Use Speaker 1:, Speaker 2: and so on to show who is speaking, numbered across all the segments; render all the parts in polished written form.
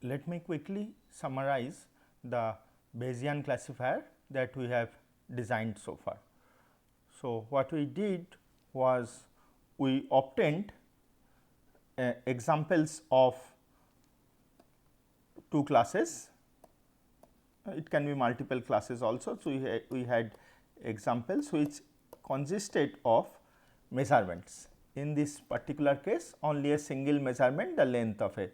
Speaker 1: let me quickly summarize the Bayesian classifier that we have designed so far. So, what we did was we obtained examples of two classes, it can be multiple classes also. So, we had examples which consisted of measurements. In this particular case only a single measurement, the length of a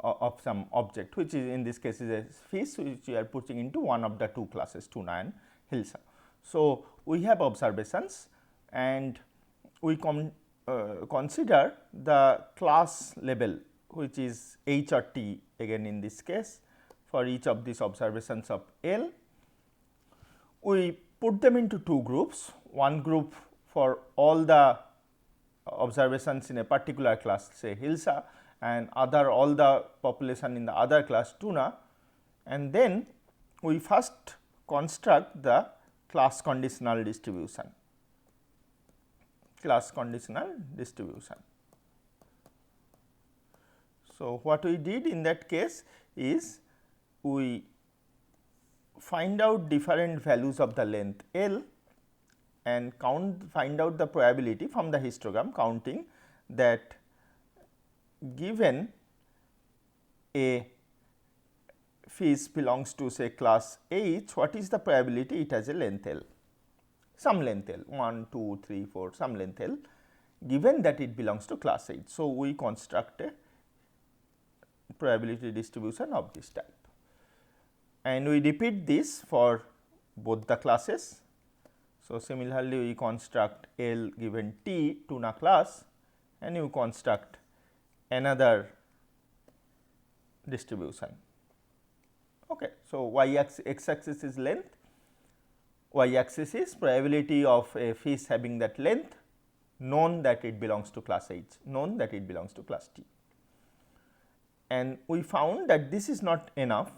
Speaker 1: of some object, which is in this case is a fish, which we are putting into one of the two classes, tuna and hilsa. So, we have observations and we consider the class level, which is H or T again in this case for each of these observations of L. We put them into two groups, one group for all the observations in a particular class, say hilsa, and other all the population in the other class, tuna, and then we first construct the class conditional distribution. So, what we did in that case is we find out different values of the length L and find out the probability from the histogram, counting that given a fish belongs to say class H, what is the probability it has a length L, some length L, 1, 2, 3, 4, some length L, given that it belongs to class H. So, we construct a probability distribution of this type and we repeat this for both the classes. So, similarly, we construct L given T tuna class and you construct another distribution. Okay. So, y axis is length, y axis is probability of a fish having that length, known that it belongs to class H, known that it belongs to class T. And we found that this is not enough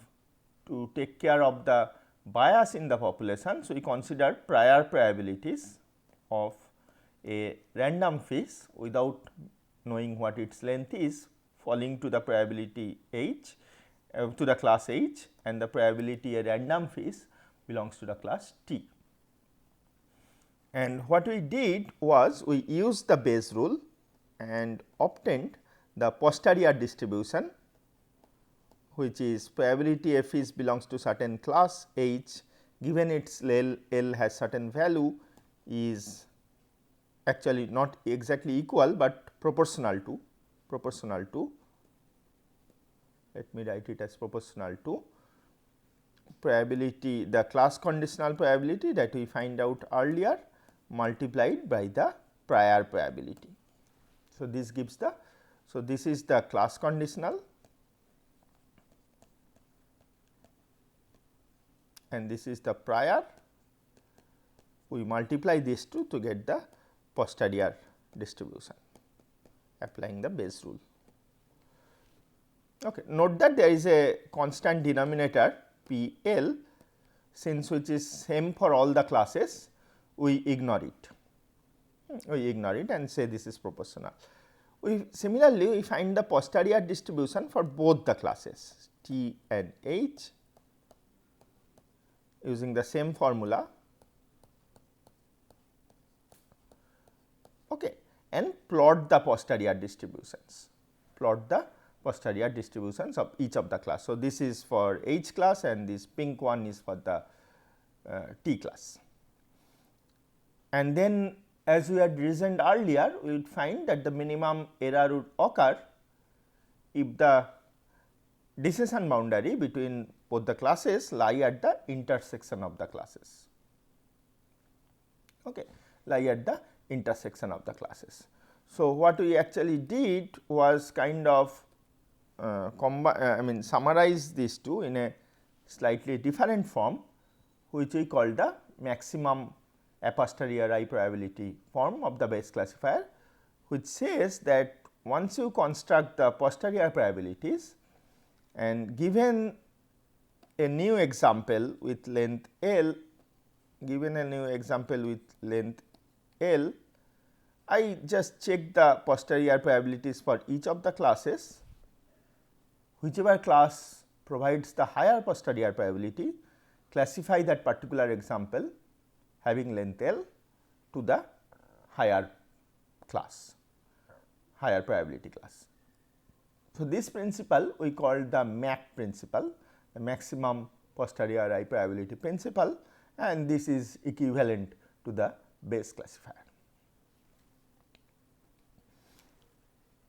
Speaker 1: to take care of the bias in the population. So, we consider prior probabilities of a random fish without knowing what its length is falling to the probability H to the class H, and the probability a random fish belongs to the class T. And what we did was we used the Bayes rule and obtained the posterior distribution, which is probability a fish belongs to certain class H given its L has certain value is actually not exactly equal, but proportional to let me write it as proportional to probability, the class conditional probability that we find out earlier multiplied by the prior probability. So, this gives the, so this is the class conditional and this is the prior, we multiply these two to get the posterior distribution applying the Bayes rule. Okay. Note that there is a constant denominator P L, since which is same for all the classes, we ignore it. And say this is proportional. Similarly, we find the posterior distribution for both the classes T and H using the same formula. Okay. And plot the posterior distributions, of each of the class. So, this is for H class and this pink one is for the T class. And then as we had reasoned earlier, we would find that the minimum error would occur if the decision boundary between both the classes lie at the intersection of the classes. Okay. Lie at the intersection of the classes. So, what we actually did was kind of summarize these two in a slightly different form, which we call the maximum a posteriori probability form of the Bayes classifier, which says that once you construct the posterior probabilities and given a new example with length L, I just check the posterior probabilities for each of the classes whichever class provides the higher posterior probability, classify that particular example having length L to the higher class, higher probability class. So, this principle we call the MAP principle, the maximum posterior I probability principle, and this is equivalent to the Bayes classifier.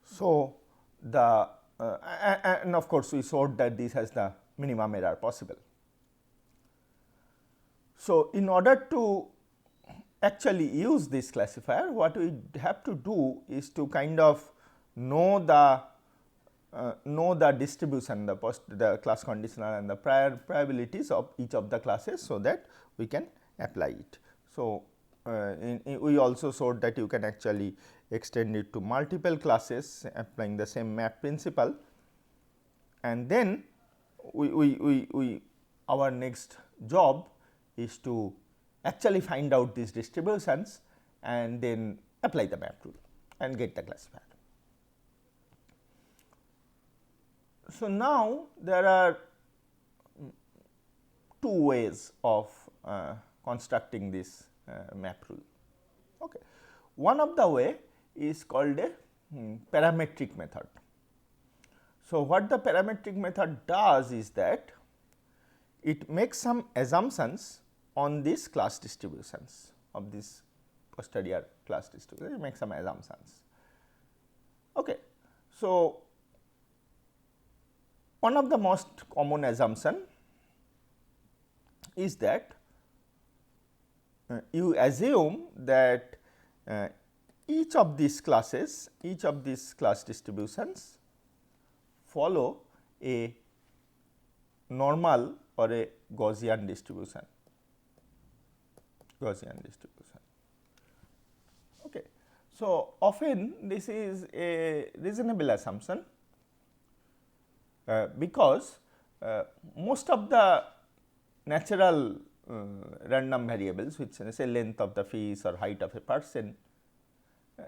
Speaker 1: So, the and of course, we showed that this has the minimum error possible. So, in order to actually use this classifier, what we have to do is to kind of know the distribution, the class conditional and the prior probabilities of each of the classes, so that we can apply it. So, we also showed that you can actually extend it to multiple classes applying the same map principle, and then our next job is to actually find out these distributions and then apply the map rule and get the classifier. So, now there are two ways of constructing this map rule. Okay. One of the way is called a parametric method. So, what the parametric method does is that it makes some assumptions on these class distributions of this posterior class distribution, it makes some assumptions. Okay. So, one of the most common assumption is that you assume that each of these classes, each of these class distributions follow a normal or a Gaussian distribution. Okay. So, often this is a reasonable assumption, because most of the natural random variables, which say length of the fish or height of a person,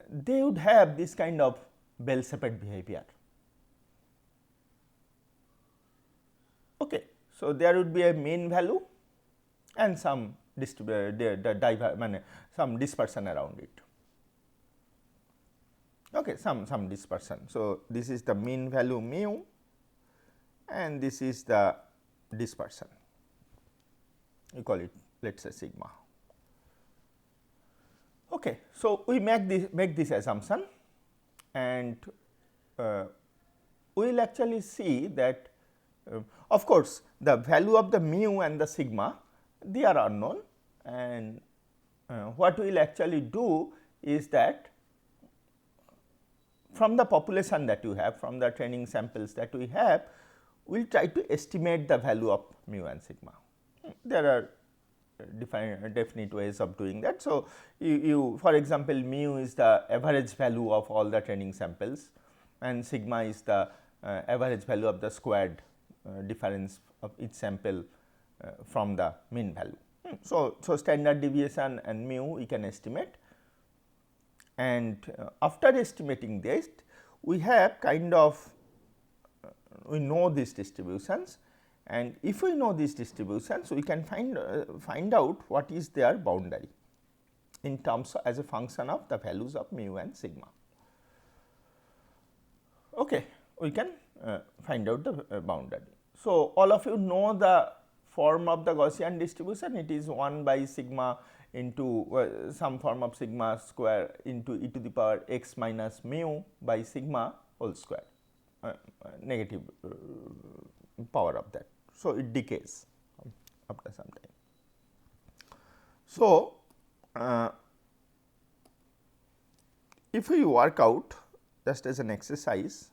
Speaker 1: they would have this kind of bell shaped behavior. Okay. So, there would be a mean value and some some dispersion around it. Okay, some dispersion. So, this is the mean value mu and this is the dispersion, we call it, let us say, sigma. Okay. So, we make this assumption, and we will actually see that of course, the value of the mu and the sigma, they are unknown, and what we will actually do is that from the population that you have, from the training samples that we have, we will try to estimate the value of mu and sigma. There are definite ways of doing that. So, you for example, mu is the average value of all the training samples and sigma is the average value of the squared difference of each sample from the mean value. So, standard deviation and mu we can estimate, and after estimating this, we have kind of we know these distributions, and if we know these distributions, we can find out what is their boundary in terms of, as a function of the values of mu and sigma. Okay, we can find out the boundary. So, all of you know the form of the Gaussian distribution, it is 1 by sigma into some form of sigma square into e to the power x minus mu by sigma whole square, negative power of that. So, it decays after some time. So, if we work out just as an exercise,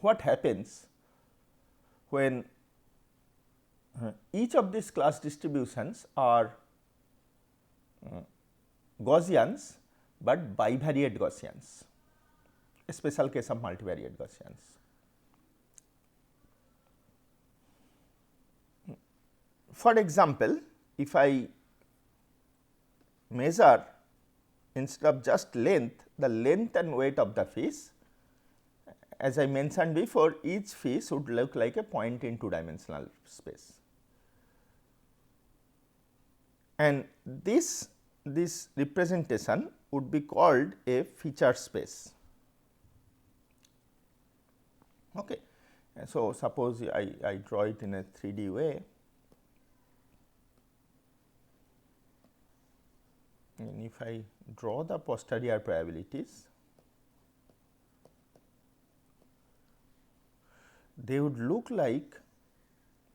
Speaker 1: what happens when each of these class distributions are Gaussians, but bivariate Gaussians, a special case of multivariate Gaussians. For example, if I measure instead of just length, the length and weight of the fish, as I mentioned before, each fish would look like a point in two dimensional space, and this representation would be called a feature space. Okay. So, suppose I draw it in a 3D way, and if I draw the posterior probabilities, they would look like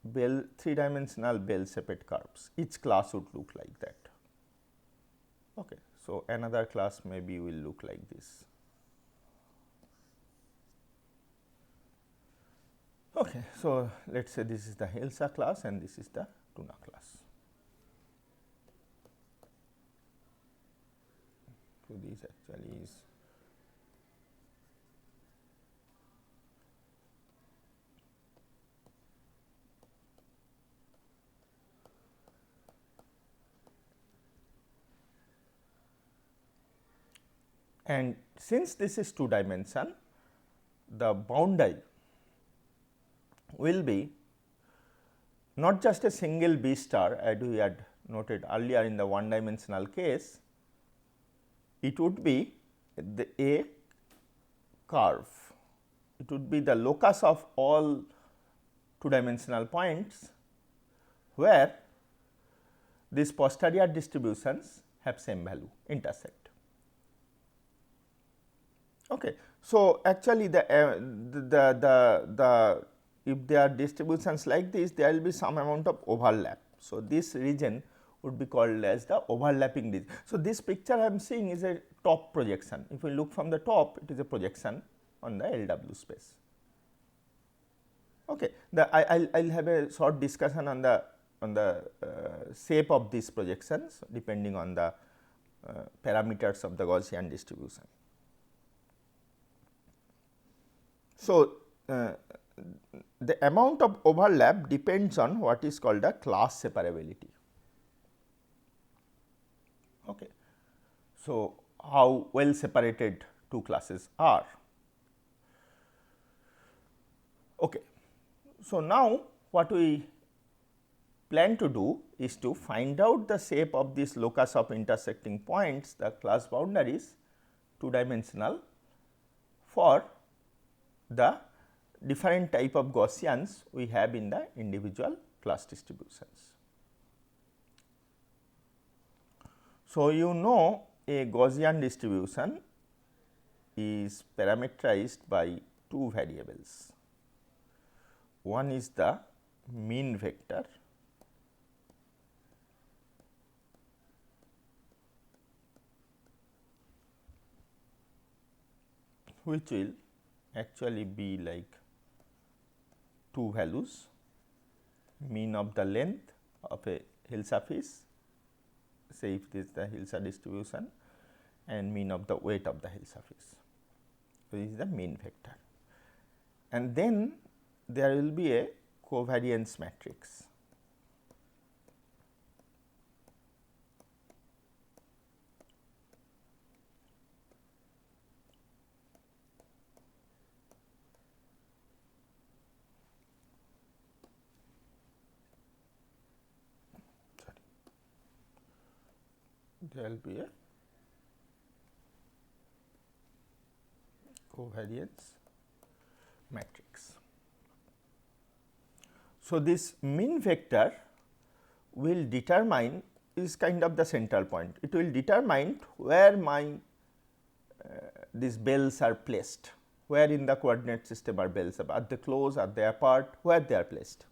Speaker 1: bell, three-dimensional bell-shaped curves. Each class would look like that. Okay. So, another class maybe will look like this. Okay. So, let us say this is the Hilsa class and this is the tuna class. So, this actually is and since this is two dimension, the boundary will be not just a single B star as we had noted earlier in the one dimensional case, it would be a curve. It would be the locus of all two dimensional points where these posterior distributions have same value, intersect. Okay. So, actually the if there are distributions like this, there will be some amount of overlap. So, this region would be called as the overlapping region. So, this picture I am seeing is a top projection. If we look from the top, it is a projection on the LW space. Okay. I will have a short discussion on the shape of these projections depending on the parameters of the Gaussian distribution. So, the amount of overlap depends on what is called a class separability. Okay. So, how well separated two classes are. Okay. So, now what we plan to do is to find out the shape of this locus of intersecting points, the class boundaries, two dimensional, for the different type of Gaussians we have in the individual class distributions. So, you know a Gaussian distribution is parameterized by two variables. One is the mean vector, which will actually be like two values, mean of the length of a Hilsa fish, say if this is the Hilsa distribution, and mean of the weight of the Hilsa fish. So, this is the mean vector, and then there will be a covariance matrix. There will be a covariance matrix. So, this mean vector will determine is kind of the central point. It will determine where my these bells are placed, where in the coordinate system are bells, are they close, are they apart, where they are placed.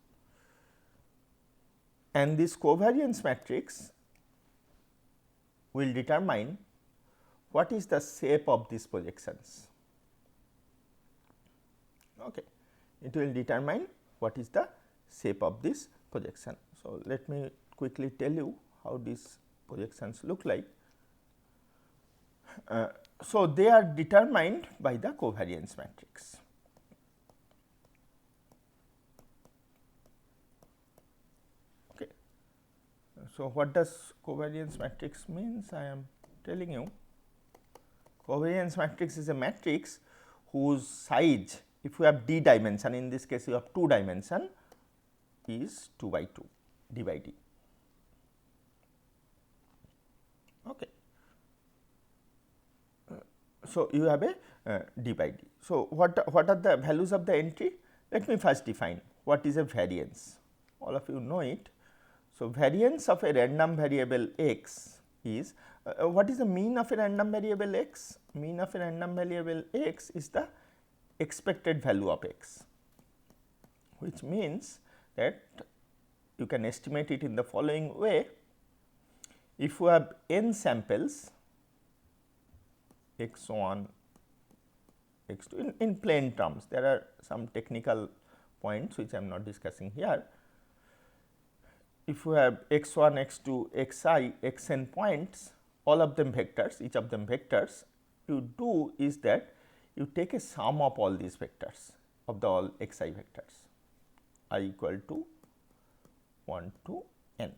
Speaker 1: And this covariance matrix will determine what is the shape of these projections. Okay. It will determine what is the shape of this projection. So, let me quickly tell you how these projections look like. So, they are determined by the covariance matrix. Okay. So, what does covariance matrix means? I am telling you, covariance matrix is a matrix whose size, if you have d dimension, in this case you have 2 dimension, is 2 by 2 d by d. Okay. So, you have a d by d. So, what are the values of the entry? Let me first define what is a variance. All of you know it. So, variance of a random variable x is what is the mean of a random variable x? Mean of a random variable x is the expected value of x, which means that you can estimate it in the following way. If you have n samples x1, x2 in plain terms, there are some technical points which I am not discussing here. If you have x1, x2, xi, xn points, all of them vectors, each of them vectors, you do is that you take a sum of all these vectors of the all xi vectors, I equal to 1 to n,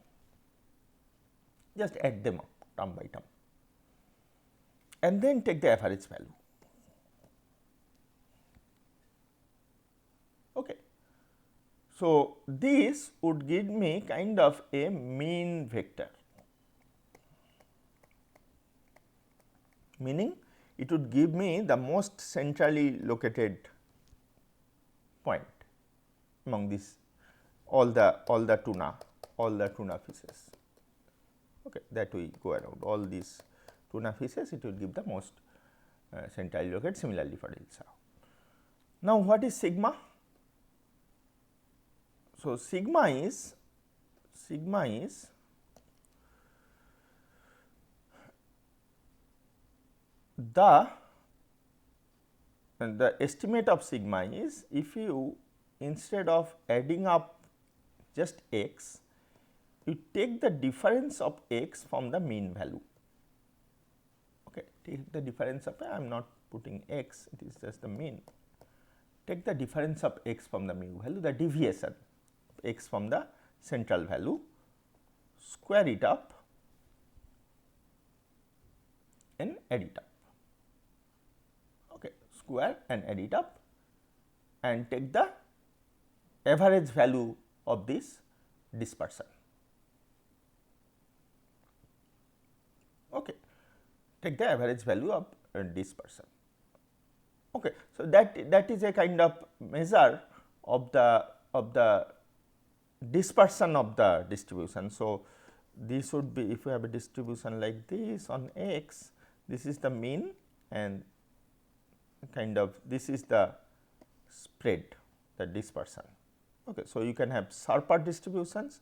Speaker 1: just add them up term by term and then take the average value. Okay. So, this would give me kind of a mean vector, meaning it would give me the most centrally located point among these all the tuna fishes, okay, that we go around all these tuna fishes, it will give the most centrally located, similarly for Ilsa. Now, what is sigma? So, sigma is the estimate of sigma is if you, instead of adding up just x, you take the difference of x from the mean value. Okay, take the difference of, I am not putting x, it is just the mean. Take the difference of x from the mean value, the deviation x from the central value, square it up and add it up. Okay, square and add it up and take the average value of this dispersion. Okay, take the average value of dispersion. Okay, so that is a kind of measure of the dispersion of the distribution. So, this would be, if you have a distribution like this on x, this is the mean and kind of this is the spread, the dispersion. Okay, so, you can have sharper distributions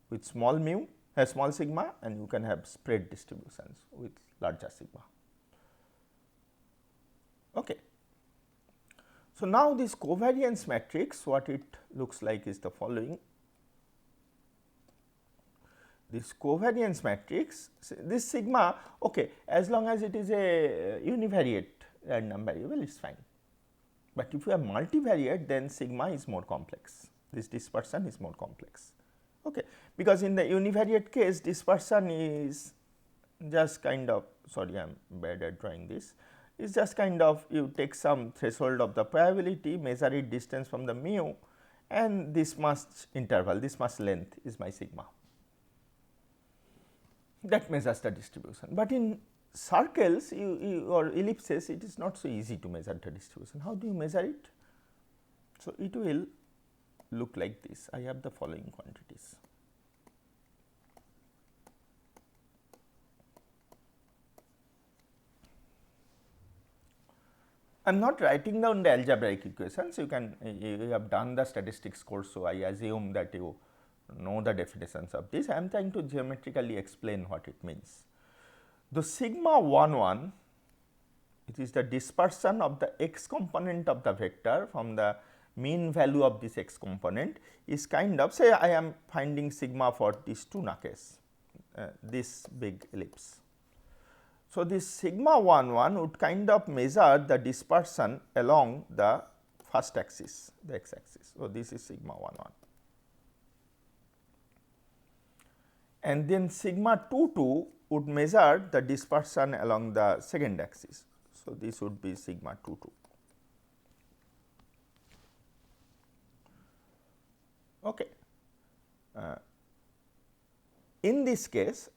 Speaker 1: with small mu, small sigma, and you can have spread distributions with larger sigma. Okay. So, now this covariance matrix, what it looks like is the following. This covariance matrix, this sigma, okay, as long as it is a univariate random variable, it is fine. But if you have multivariate, then sigma is more complex, this dispersion is more complex. Okay, because in the univariate case, dispersion is just kind of, sorry, I am bad at drawing this, is just kind of you take some threshold of the probability, measure it distance from the mu, and this much interval, this much length is my sigma. That measures the distribution, but in circles or ellipses, it is not so easy to measure the distribution. How do you measure it? So, it will look like this. I have the following quantities. I am not writing down the algebraic equations, you have done the statistics course. So, I assume that you know the definitions of this. I am trying to geometrically explain what it means. The sigma 1 1, it is the dispersion of the x component of the vector from the mean value of this x component, is kind of, say I am finding sigma for this tuna case, this big ellipse. So, this sigma 1 1 would kind of measure the dispersion along the first axis, the x axis. So, this is sigma 1 1. And then sigma 2 2 would measure the dispersion along the second axis. So, this would be sigma 2 2. Okay. In this case,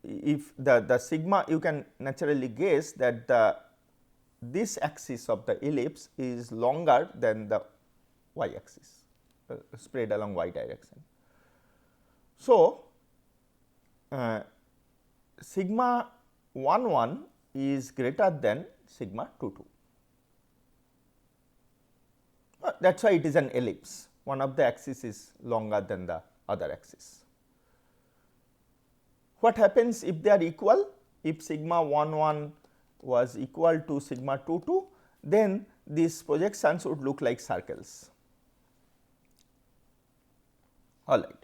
Speaker 1: if the sigma, you can naturally guess that this axis of the ellipse is longer than the y axis, spread along y direction. So, sigma 1 is greater than sigma 2. That is why it is an ellipse. One of the axis is longer than the other axis. What happens if they are equal? If sigma 1 was equal to sigma 2, then these projections would look like circles. All right.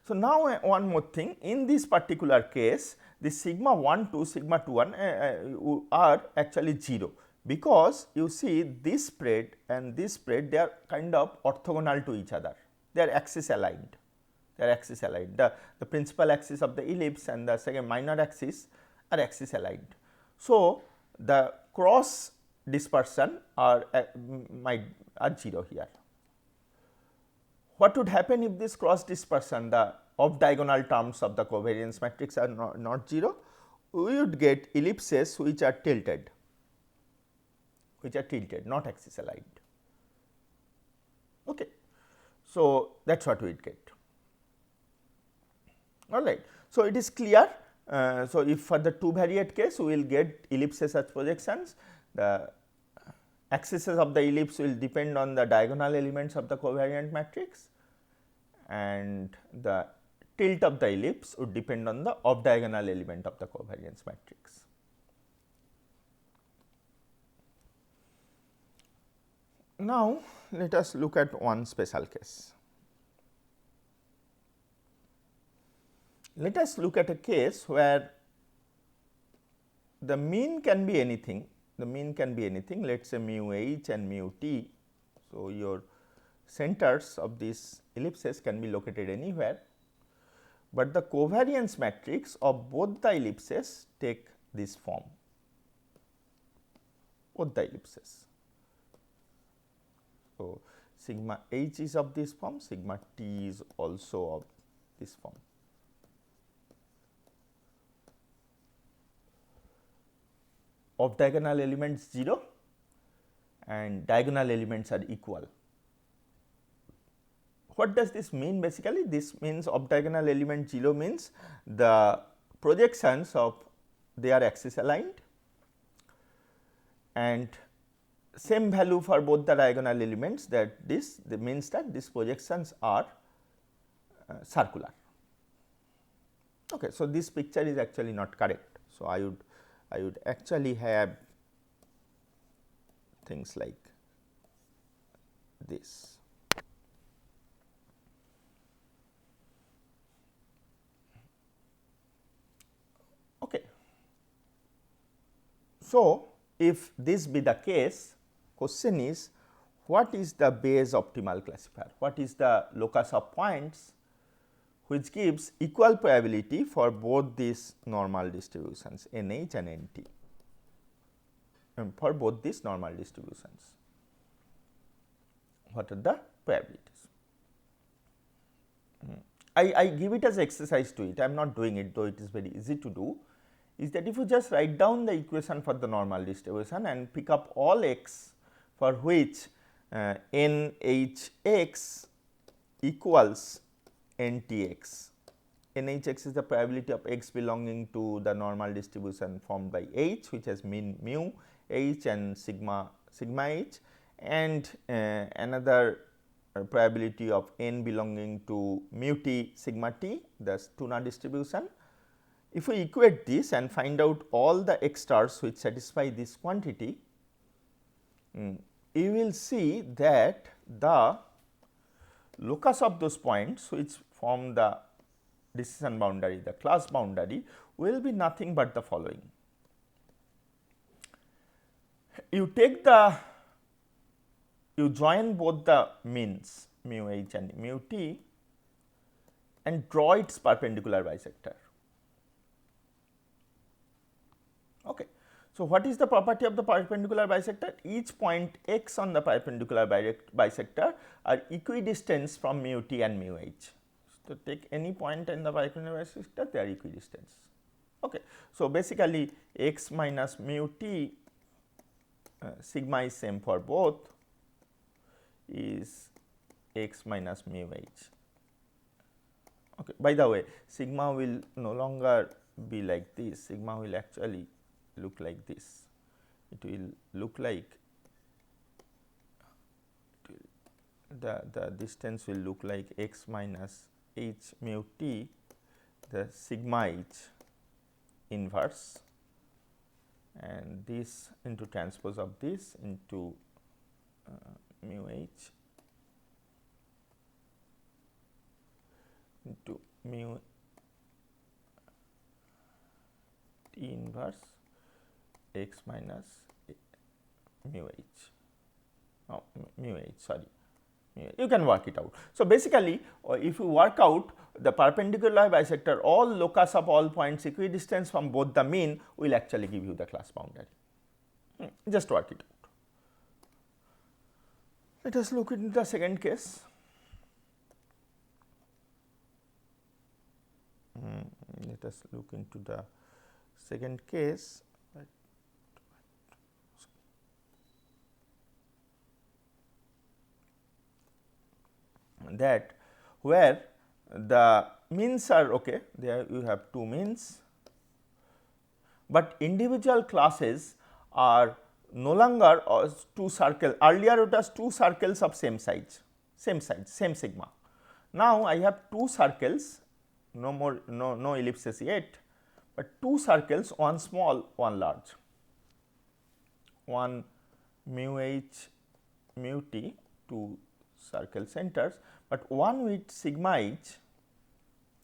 Speaker 1: So, now one more thing, in this particular case, the sigma 1 sigma 2 are actually 0, because you see this spread and this spread, they are kind of orthogonal to each other, they are axis aligned. The principal axis of the ellipse and the second minor axis are axis aligned. So, the cross dispersion are 0 here. What would happen if this cross dispersion, the off diagonal terms of the covariance matrix are not 0? We would get ellipses which are tilted, not axis aligned. Okay. So, that is what we would get. All right. So, it is clear. So, if for the two variate case, we will get ellipses as projections, the axes of the ellipse will depend on the diagonal elements of the covariant matrix, and the tilt of the ellipse would depend on the off diagonal element of the covariance matrix. Now, let us look at one special case. Let us look at a case where the mean can be anything, let us say mu h and mu t. So, your centers of these ellipses can be located anywhere, but the covariance matrix of both the ellipses take this form, both the ellipses. So, sigma h is of this form, sigma t is also of this form. Off diagonal elements 0 and diagonal elements are equal. What does this mean basically? This means off diagonal element 0 means the projections of they are axis aligned, and same value for both the diagonal elements, that this means that these projections are circular. Okay. So, this picture is actually not correct. So, I would actually have things like this. Okay. So, if this be the case, question is, what is the Bayes optimal classifier? What is the locus of points which gives equal probability for both these normal distributions NH and NT, for both these normal distributions? What are the probabilities? I give it as exercise to it, I am not doing it, though it is very easy to do, is that if you just write down the equation for the normal distribution and pick up all x for which NHX equals NTX. NHX is the probability of x belonging to the normal distribution formed by H, which has mean mu H and sigma H, and another probability of n belonging to mu t sigma t, the Stonor distribution. If we equate this and find out all the x stars which satisfy this quantity, you will see that the locus of those points which form the decision boundary, the class boundary, will be nothing but the following. You join both the means mu h and mu t and draw its perpendicular bisector. Okay. So, what is the property of the perpendicular bisector? Each point x on the perpendicular bisector are equidistant from mu t and mu h. So, take any point in the perpendicular bisector, they are equidistant. Okay. So, basically x minus mu t sigma is same for both is x minus mu h. Okay. By the way, sigma will no longer be like this, sigma will actually look like this. It will look like the distance will look like x minus h mu t, the sigma h inverse, and this into transpose of this into mu h into mu t inverse x minus mu h, mu h, sorry, you can work it out. So, basically if you work out the perpendicular bisector, all locus of all points equidistant from both the mean will actually give you the class boundary. Just work it out. Let us look into the second case. Let us look into the second case. That where the means are okay, there you have two means, but individual classes are no longer two circles. Earlier it was two circles of same size, same sigma. Now I have two circles, no more, no ellipses yet, but two circles, one small, one large, one mu h mu t, two circle centers, but one with sigma h,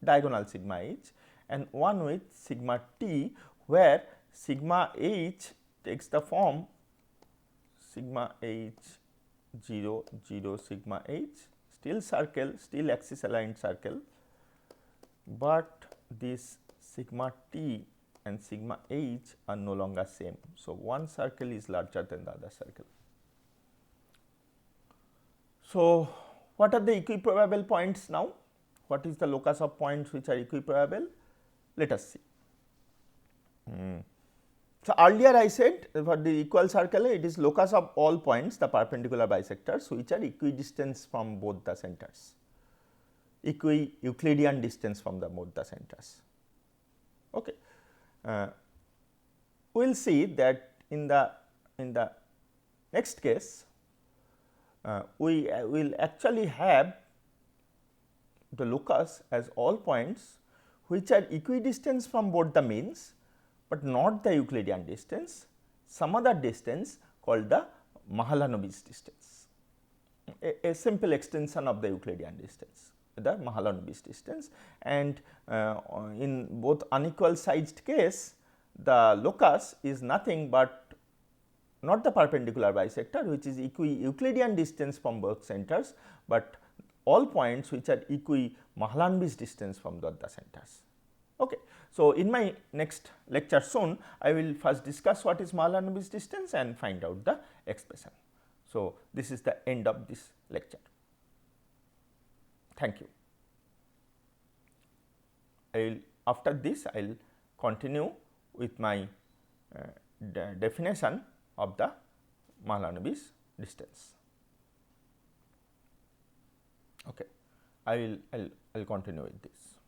Speaker 1: diagonal sigma h, and one with sigma t, where sigma h takes the form sigma h 0 0 sigma h, still circle, still axis aligned circle, but this sigma t and sigma h are no longer same. So, one circle is larger than the other circle. So, what are the equiprobable points now? What is the locus of points which are equiprobable? Let us see. So, earlier I said for the equal circle, it is locus of all points, the perpendicular bisectors, which are equidistant from both the centers, Euclidean distance from both the centers. Okay. We will see that in the next case, we will actually have the locus as all points which are equidistant from both the means, but not the Euclidean distance, some other distance called the Mahalanobis distance, a simple extension of the Euclidean distance, the Mahalanobis distance. And in both unequal sized case, the locus is nothing but not the perpendicular bisector, which is Euclidean distance from both centers, but all points which are Mahalanobis distance from the centers. Okay. So, in my next lecture soon, I will first discuss what is Mahalanobis distance and find out the expression. So, this is the end of this lecture. Thank you. After this, I will continue with my definition of the Mahalanobis distance. Okay, I will continue with this.